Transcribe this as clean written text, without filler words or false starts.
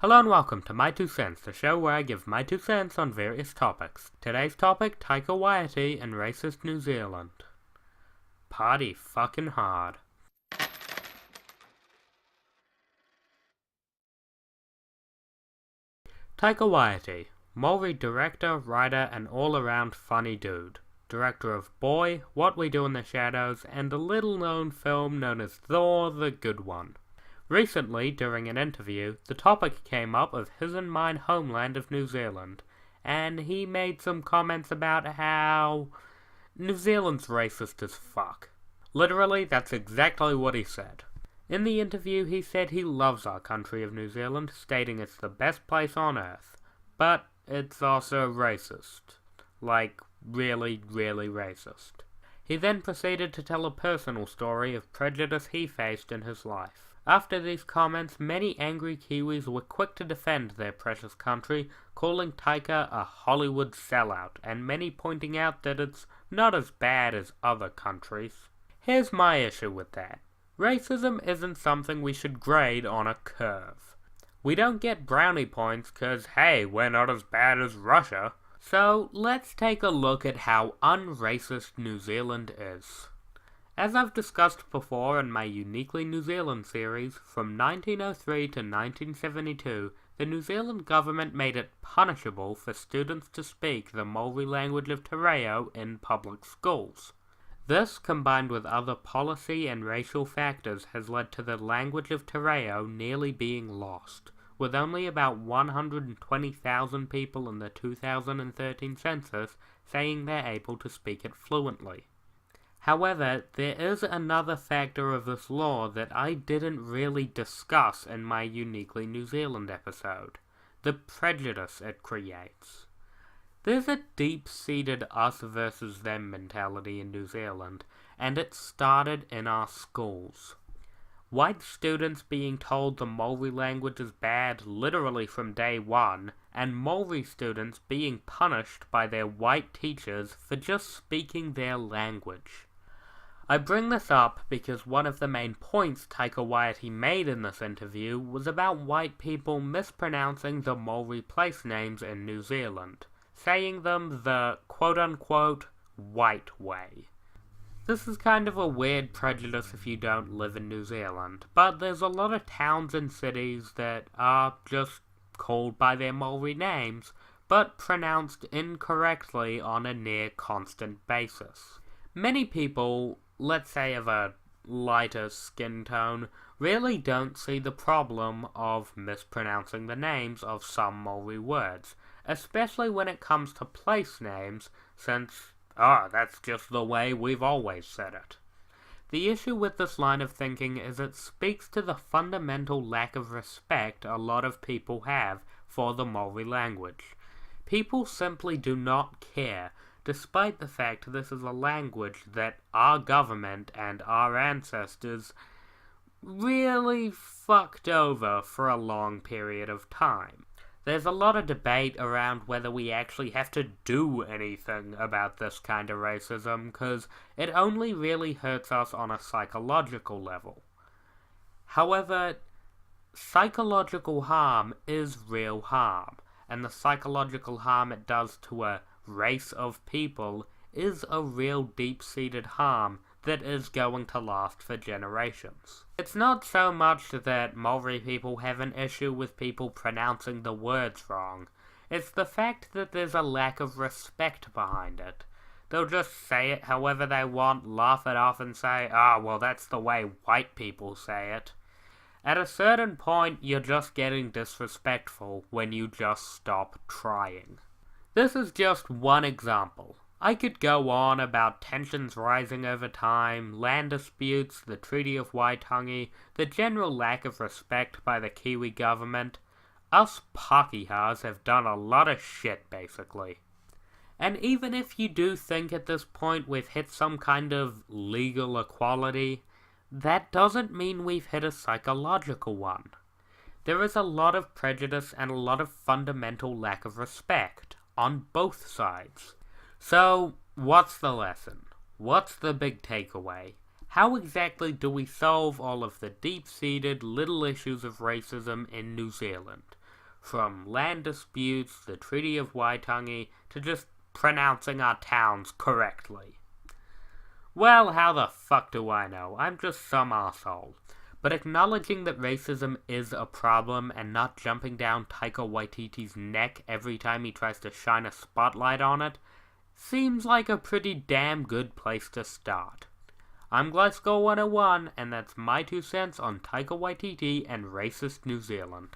Hello and welcome to My Two Cents, the show where I give my 2 cents on various topics. Today's topic, Taika Waititi and racist New Zealand. Party fucking hard. Taika Waititi, Maori director, writer, and all-around funny dude. Director of Boy, What We Do in the Shadows, and a little-known film known as Thor the Good One. Recently, during an interview, the topic came up of his and mine homeland of New Zealand, and he made some comments about how New Zealand's racist as fuck. Literally, that's exactly what he said. In the interview, he said he loves our country of New Zealand, stating it's the best place on earth, but it's also racist. Like, really, really racist. He then proceeded to tell a personal story of prejudice he faced in his life. After these comments, many angry Kiwis were quick to defend their precious country, calling Taika a Hollywood sellout, and many pointing out that it's not as bad as other countries. Here's my issue with that. Racism isn't something we should grade on a curve. We don't get brownie points cause, hey, we're not as bad as Russia. So, let's take a look at how unracist New Zealand is. As I've discussed before in my Uniquely New Zealand series, from 1903 to 1972, the New Zealand government made it punishable for students to speak the Maori language of Te Reo in public schools. This, combined with other policy and racial factors, has led to the language of Te Reo nearly being lost, with only about 120,000 people in the 2013 census saying they're able to speak it fluently. However, there is another factor of this law that I didn't really discuss in my Uniquely New Zealand episode, the prejudice it creates. There's a deep-seated us versus them mentality in New Zealand, and it started in our schools. White students being told the Maori language is bad literally from day one, and Maori students being punished by their white teachers for just speaking their language. I bring this up because one of the main points Taika Waititi made in this interview was about white people mispronouncing the Maori place names in New Zealand, saying them the quote-unquote white way. This is kind of a weird prejudice if you don't live in New Zealand, but there's a lot of towns and cities that are just called by their Maori names, but pronounced incorrectly on a near constant basis. Many people, let's say of a lighter skin tone, really don't see the problem of mispronouncing the names of some Maori words, especially when it comes to place names, since, that's just the way we've always said it. The issue with this line of thinking is it speaks to the fundamental lack of respect a lot of people have for the Maori language. People simply do not care, despite the fact this is a language that our government and our ancestors really fucked over for a long period of time. There's a lot of debate around whether we actually have to do anything about this kind of racism, because it only really hurts us on a psychological level. However, psychological harm is real harm, and the psychological harm it does to a race of people is a real deep-seated harm that is going to last for generations. It's not so much that Maori people have an issue with people pronouncing the words wrong, it's the fact that there's a lack of respect behind it. They'll just say it however they want, laugh it off and say, well that's the way white people say it. At a certain point, you're just getting disrespectful when you just stop trying. This is just one example. I could go on about tensions rising over time, land disputes, the Treaty of Waitangi, the general lack of respect by the Kiwi government. Us Pākehās have done a lot of shit, basically. And even if you do think at this point we've hit some kind of legal equality, that doesn't mean we've hit a psychological one. There is a lot of prejudice and a lot of fundamental lack of respect on both sides. So, what's the lesson? What's the big takeaway? How exactly do we solve all of the deep-seated little issues of racism in New Zealand? From land disputes, the Treaty of Waitangi, to just pronouncing our towns correctly. Well, how the fuck do I know? I'm just some arsehole. But acknowledging that racism is a problem and not jumping down Taika Waititi's neck every time he tries to shine a spotlight on it seems like a pretty damn good place to start. I'm Glasgow 101, and that's my 2 cents on Taika Waititi and racist New Zealand.